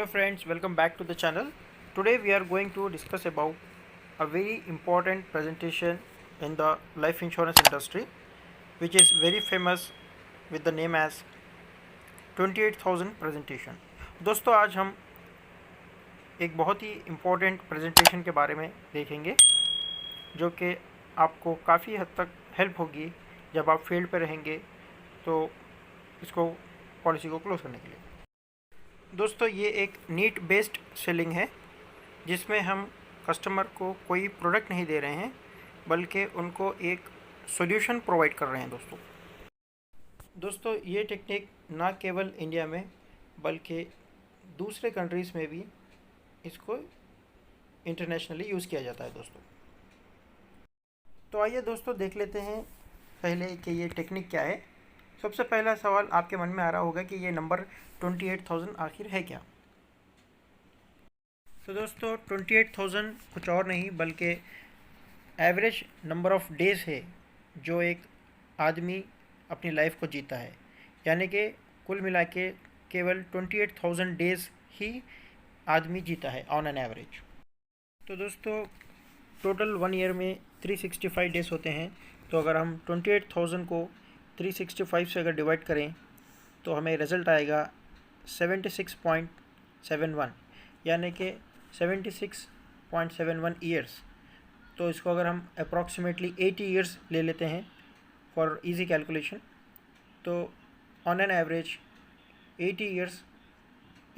Hello friends, welcome back to the channel. Today we are going to discuss about a very important presentation in the life insurance industry which is very famous with the name as 28,000 presentation. दोस्तों आज हम एक बहुत ही important presentation के बारे में देखेंगे जो कि आपको काफ़ी हद तक हेल्प होगी जब आप फील्ड पर रहेंगे तो इसको पॉलिसी को क्लोज करने के लिए। दोस्तों ये एक नीड बेस्ड सेलिंग है जिसमें हम कस्टमर को कोई प्रोडक्ट नहीं दे रहे हैं बल्कि उनको एक सॉल्यूशन प्रोवाइड कर रहे हैं। दोस्तों ये टेक्निक ना केवल इंडिया में बल्कि दूसरे कंट्रीज़ में भी इसको इंटरनेशनली यूज़ किया जाता है। तो आइए दोस्तों देख लेते हैं पहले कि ये टेक्निक क्या है। सबसे पहला सवाल आपके मन में आ रहा होगा कि ये नंबर 28,000 आखिर है क्या। तो दोस्तों 28,000 कुछ और नहीं बल्कि एवरेज नंबर ऑफ़ डेज़ है जो एक आदमी अपनी लाइफ को जीता है, यानी कि कुल मिला के केवल 28,000 डेज़ ही आदमी जीता है ऑन एन एवरेज। तो दोस्तों टोटल 1 ईयर में 365 डेज़ होते हैं, तो अगर हम 28,000 को 365 से अगर डिवाइड करें तो हमें रिज़ल्ट आएगा 76.71, यानी कि 76.71 ईयर्स। तो इसको अगर हम अप्रॉक्सीमेटली 80 ईयर्स ले लेते हैं फॉर इजी कैलकुलेशन, तो ऑन एन एवरेज 80 ईयर्स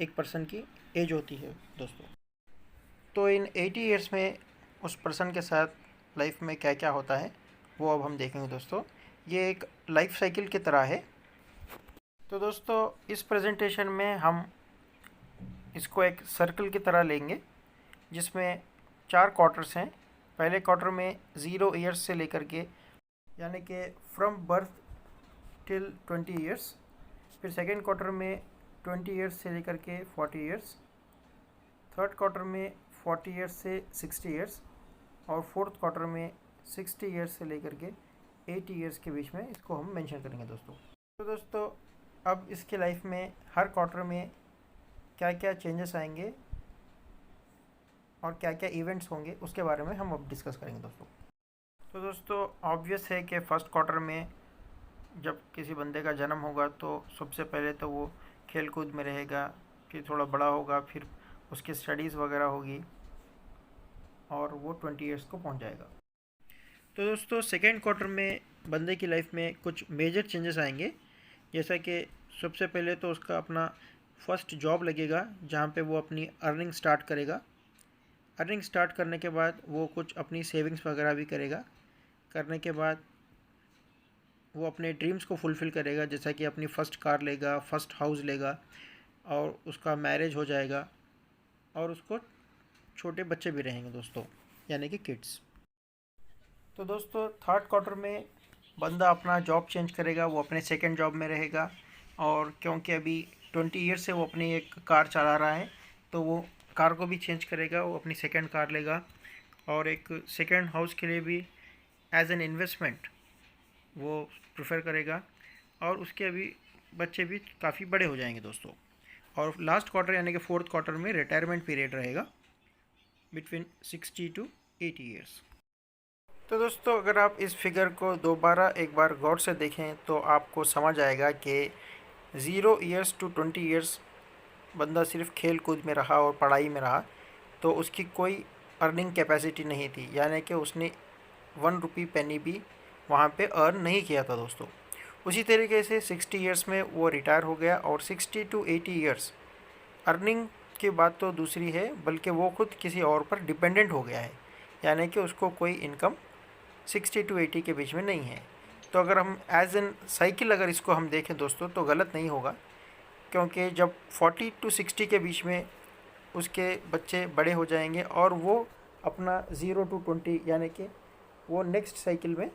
एक पर्सन की एज होती है दोस्तों। तो इन 80 ईयर्स में उस पर्सन के साथ लाइफ में क्या क्या होता है वो अब हम देखेंगे दोस्तों। ये एक लाइफ साइकिल की तरह है। तो दोस्तों इस प्रेजेंटेशन में हम इसको एक सर्कल की तरह लेंगे जिसमें 4 क्वार्टर्स हैं। पहले क्वार्टर में 0 ईयर्स से लेकर के यानी कि फ्रॉम बर्थ टिल 20 ईयर्स, फिर सेकेंड क्वार्टर में 20 ईयर्स से लेकर के 40 ईयर्स, थर्ड क्वार्टर में 40 ईयर्स से 60 ईयर्स और फोर्थ क्वार्टर में 60 ईयर्स से लेकर के 80 ईयर्स के बीच में इसको हम मेंशन करेंगे दोस्तों। तो दोस्तों अब इसके लाइफ में हर क्वार्टर में क्या क्या चेंजेस आएंगे और क्या क्या इवेंट्स होंगे उसके बारे में हम अब डिस्कस करेंगे दोस्तों। तो दोस्तों ऑब्वियस है कि फर्स्ट क्वार्टर में जब किसी बंदे का जन्म होगा तो सबसे पहले तो वो खेल कूद में रहेगा, फिर थोड़ा बड़ा होगा, फिर उसकी स्टडीज़ वगैरह होगी और वो 20 ईयर्स को पहुंच जाएगा। तो दोस्तों सेकेंड क्वार्टर में बंदे की लाइफ में कुछ मेजर चेंजेस आएंगे, जैसा कि सबसे पहले तो उसका अपना फर्स्ट जॉब लगेगा जहाँ पे वो अपनी अर्निंग स्टार्ट करेगा। अर्निंग स्टार्ट करने के बाद वो कुछ अपनी सेविंग्स वगैरह भी करेगा। करने के बाद वो अपने ड्रीम्स को फुलफ़िल करेगा, जैसा कि अपनी फ़र्स्ट कार लेगा, फर्स्ट हाउस लेगा और उसका मैरिज हो जाएगा और उसको छोटे बच्चे भी रहेंगे दोस्तों, यानी कि किड्स। तो दोस्तों थर्ड क्वार्टर में बंदा अपना जॉब चेंज करेगा, वो अपने सेकंड जॉब में रहेगा और क्योंकि अभी 20 ईयर से वो अपनी एक कार चला रहा है तो वो कार को भी चेंज करेगा, वो अपनी सेकंड कार लेगा और एक सेकंड हाउस के लिए भी एज एन इन्वेस्टमेंट वो प्रेफर करेगा और उसके अभी बच्चे भी काफ़ी बड़े हो जाएंगे दोस्तों। और लास्ट क्वार्टर यानी कि फोर्थ क्वार्टर में रिटायरमेंट पीरियड रहेगा बिटवीन 60 to 80 ईयर्स। तो दोस्तों अगर आप इस फिगर को दोबारा एक बार गौर से देखें तो आपको समझ आएगा कि 0 ईयर्स टू 20 ईयर्स बंदा सिर्फ खेल कूद में रहा और पढ़ाई में रहा, तो उसकी कोई अर्निंग कैपेसिटी नहीं थी, यानी कि उसने 1 रुपी पेनी भी वहाँ पे अर्न नहीं किया था दोस्तों। उसी तरीके से 60 ईयर्स में वो रिटायर हो गया और 60 to 80 ईयर्स अर्निंग की बात तो दूसरी है, बल्कि वो खुद किसी और पर डिपेंडेंट हो गया है, यानी कि उसको कोई इनकम 60 to 80 के बीच में नहीं है। तो अगर हम एज एन साइकिल अगर इसको हम देखें दोस्तों तो गलत नहीं होगा, क्योंकि जब 40 to 60 के बीच में उसके बच्चे बड़े हो जाएंगे और वो अपना 0 to 20 यानी कि वो नेक्स्ट साइकिल में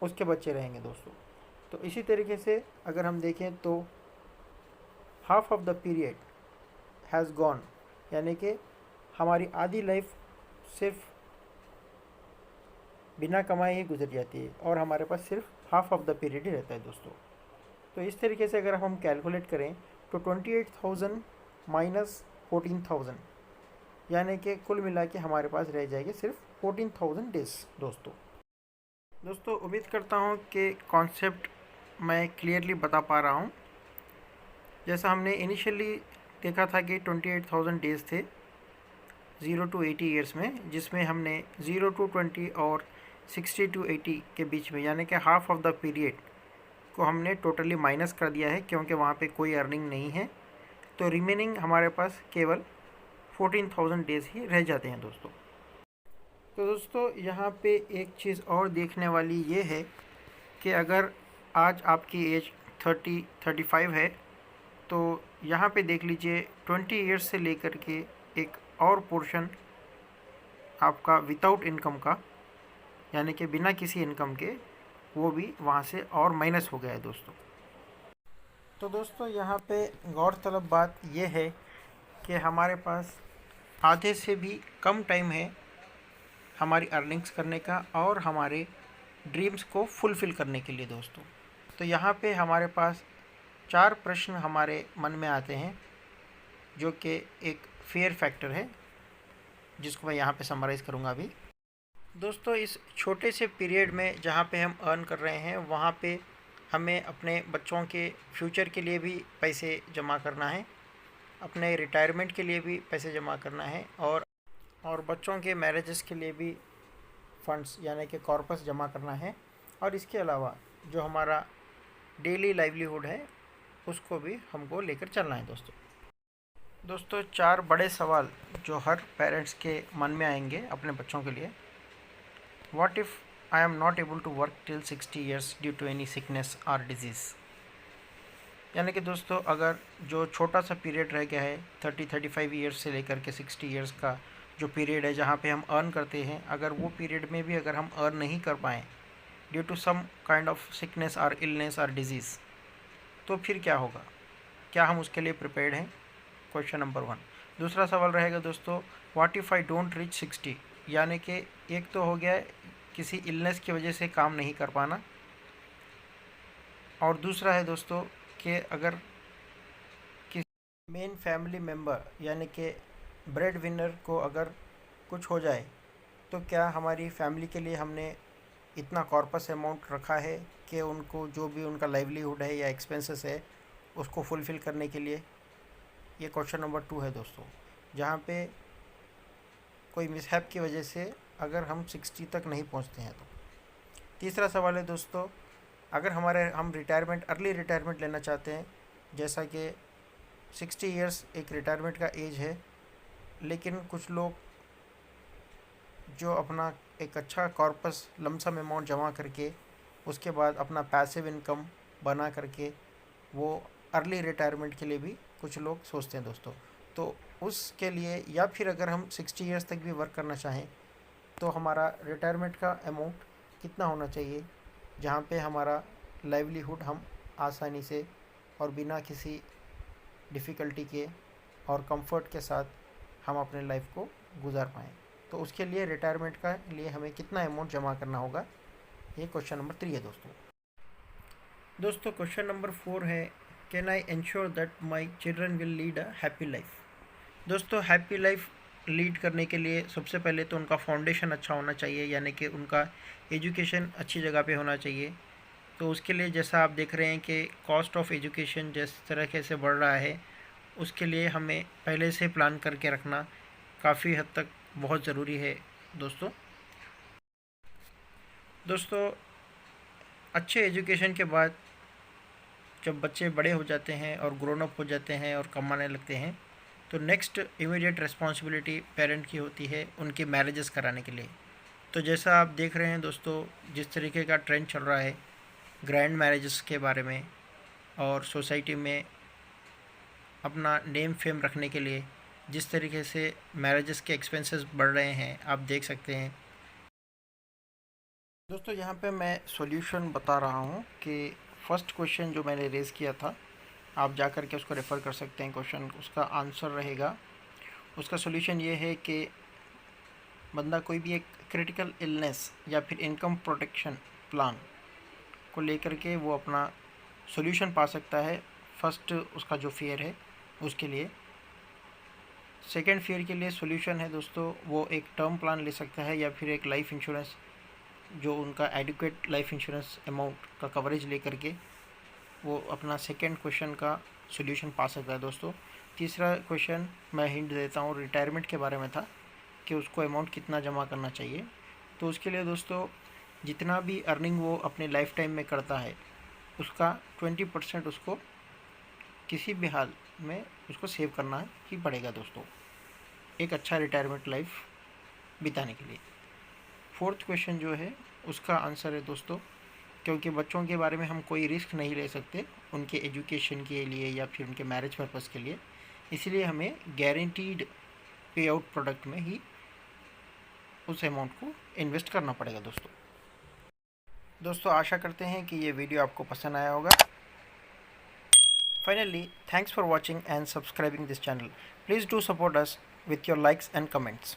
उसके बच्चे रहेंगे दोस्तों। तो इसी तरीके से अगर हम देखें तो half of the period has gone, यानी कि हमारी आधी लाइफ सिर्फ बिना कमाए ही गुजर जाती है और हमारे पास सिर्फ हाफ ऑफ द पीरियड ही रहता है दोस्तों। तो इस तरीके से अगर हम कैलकुलेट करें तो 28,000 माइनस 14,000, यानी कि कुल मिला के हमारे पास रह जाएगी सिर्फ 14,000 डेज दोस्तों उम्मीद करता हूँ कि कॉन्सेप्ट मैं क्लियरली बता पा रहा हूँ। जैसा हमने इनिशियली देखा था कि 28,000 डेज थे 0 to 80 ईयर्स में, जिसमें हमने 0 to 20 और 60 to 80 के बीच में यानी कि हाफ ऑफ द पीरियड को हमने टोटली माइनस कर दिया है, क्योंकि वहाँ पे कोई अर्निंग नहीं है। तो रिमेनिंग हमारे पास केवल 14,000 डेज ही रह जाते हैं दोस्तों। तो दोस्तों यहाँ पे एक चीज़ और देखने वाली ये है कि अगर आज आपकी एज 35 है तो यहाँ पे देख लीजिए 20 ईयर्स से लेकर के एक और पोर्शन आपका विदाउट इनकम का, यानी कि बिना किसी इनकम के, वो भी वहाँ से और माइनस हो गया है दोस्तों। तो दोस्तों यहाँ पे गौरतलब बात यह है कि हमारे पास आधे से भी कम टाइम है हमारी अर्निंग्स करने का और हमारे ड्रीम्स को फुलफ़िल करने के लिए दोस्तों। तो यहाँ पे हमारे पास 4 प्रश्न हमारे मन में आते हैं, जो कि एक फेयर फैक्टर है, जिसको मैं यहाँ पे समराइज़ करूँगा अभी। दोस्तों इस छोटे से पीरियड में जहाँ पे हम अर्न कर रहे हैं, वहाँ पे हमें अपने बच्चों के फ्यूचर के लिए भी पैसे जमा करना है, अपने रिटायरमेंट के लिए भी पैसे जमा करना है, और बच्चों के मैरिजेस के लिए भी फंड्स यानी कि कॉर्पस जमा करना है। और इसके अलावा जो हमारा डेली लाइवलीहुड है उसको भी हमको लेकर चलना है दोस्तों 4 बड़े सवाल जो हर पेरेंट्स के मन में आएंगे अपने बच्चों के लिए। What if I am not able to work till 60 years due to any sickness और डिजीज़, यानी कि दोस्तों अगर जो छोटा सा पीरियड रह गया है 35 ईयर्स से लेकर के 60 ईयर्स का जो पीरियड है जहाँ पे हम अर्न करते हैं, अगर वो पीरियड में भी अगर हम अर्न नहीं कर पाएँ due to some kind of sickness और इलनेस और डिजीज़, तो फिर क्या होगा, क्या हम उसके लिए प्रिपेयर्ड हैं? Question number 1। दूसरा सवाल रहेगा दोस्तों, what if I don't reach 60, यानी कि एक तो हो गया किसी इलनेस की वजह से काम नहीं कर पाना, और दूसरा है दोस्तों कि अगर किसी मेन फैमिली मेम्बर यानी कि ब्रेड विनर को अगर कुछ हो जाए, तो क्या हमारी फैमिली के लिए हमने इतना कॉर्पस अमाउंट रखा है कि उनको जो भी उनका लाइवलीहुड है या एक्सपेंसेस है उसको फुलफ़िल करने के लिए? ये क्वेश्चन नंबर 2 है दोस्तों, जहाँ पे कोई मिसहैप की वजह से अगर हम 60 तक नहीं पहुँचते हैं तो। तीसरा सवाल है दोस्तों, अगर हम अर्ली रिटायरमेंट लेना चाहते हैं, जैसा कि 60 ईयर्स एक रिटायरमेंट का एज है, लेकिन कुछ लोग जो अपना एक अच्छा कॉर्पस लमसम अमाउंट जमा करके उसके बाद अपना पैसिव इनकम बना करके वो अर्ली रिटायरमेंट के लिए भी कुछ लोग सोचते हैं दोस्तों। तो उसके लिए, या फिर अगर हम 60 ईयर्स तक भी वर्क करना चाहें, तो हमारा रिटायरमेंट का अमाउंट कितना होना चाहिए, जहाँ पे हमारा लाइवलीहुड हम आसानी से और बिना किसी डिफ़िकल्टी के और कंफर्ट के साथ हम अपने लाइफ को गुजार पाएँ। तो उसके लिए रिटायरमेंट का लिए हमें कितना अमाउंट जमा करना होगा, ये क्वेश्चन नंबर 3 है दोस्तों क्वेश्चन नंबर 4 है, can I ensure that my children will lead a happy life. दोस्तों हैप्पी लाइफ लीड करने के लिए सबसे पहले तो उनका फाउंडेशन अच्छा होना चाहिए, यानी कि उनका एजुकेशन अच्छी जगह पे होना चाहिए। तो उसके लिए जैसा आप देख रहे हैं कि कॉस्ट ऑफ एजुकेशन जिस तरह से बढ़ रहा है, उसके लिए हमें पहले से प्लान करके रखना काफ़ी हद तक बहुत ज़रूरी है दोस्तों अच्छे एजुकेशन के बाद जब बच्चे बड़े हो जाते हैं और ग्रोन अप हो जाते हैं और कमाने लगते हैं, तो नेक्स्ट इमीडिएट रिस्पॉन्सिबिलिटी पेरेंट की होती है उनकी मैरिजेस कराने के लिए। तो जैसा आप देख रहे हैं दोस्तों, जिस तरीके का ट्रेंड चल रहा है ग्रैंड मैरिजेस के बारे में, और सोसाइटी में अपना नेम फेम रखने के लिए जिस तरीके से मैरिजेस के एक्सपेंसेस बढ़ रहे हैं, आप देख सकते हैं दोस्तों। यहाँ पे मैं सॉल्यूशन बता रहा हूँ कि फर्स्ट क्वेश्चन जो मैंने रेज़ किया था, आप जा कर के उसको रेफ़र कर सकते हैं। क्वेश्चन उसका आंसर रहेगा, उसका सॉल्यूशन ये है कि बंदा कोई भी एक क्रिटिकल इलनेस या फिर इनकम प्रोटेक्शन प्लान को लेकर के वो अपना सॉल्यूशन पा सकता है। फर्स्ट उसका जो फेयर है उसके लिए, सेकेंड फेयर के लिए सोल्यूशन है दोस्तों, वो एक टर्म प्लान ले सकता है या फिर एक लाइफ इंश्योरेंस, जो उनका एडिक्वेट लाइफ इंश्योरेंस अमाउंट का कवरेज लेकर के वो अपना सेकेंड क्वेश्चन का सोल्यूशन पा सकता है दोस्तों। तीसरा क्वेश्चन मैं हिंट देता हूँ, रिटायरमेंट के बारे में था कि उसको अमाउंट कितना जमा करना चाहिए। तो उसके लिए दोस्तों जितना भी अर्निंग वो अपने लाइफ टाइम में करता है उसका 20% उसको किसी भी हाल में उसको सेव करना ही पड़ेगा दोस्तों, एक अच्छा रिटायरमेंट लाइफ बिताने के लिए। फोर्थ क्वेश्चन जो है उसका आंसर है दोस्तों, क्योंकि बच्चों के बारे में हम कोई रिस्क नहीं ले सकते उनके एजुकेशन के लिए या फिर उनके मैरिज पर्पज़ के लिए, इसलिए हमें गारंटीड पे आउट प्रोडक्ट में ही उस अमाउंट को इन्वेस्ट करना पड़ेगा दोस्तों आशा करते हैं कि ये वीडियो आपको पसंद आया होगा। Finally, thanks for watching and subscribing this channel. Please do support us with your likes and comments.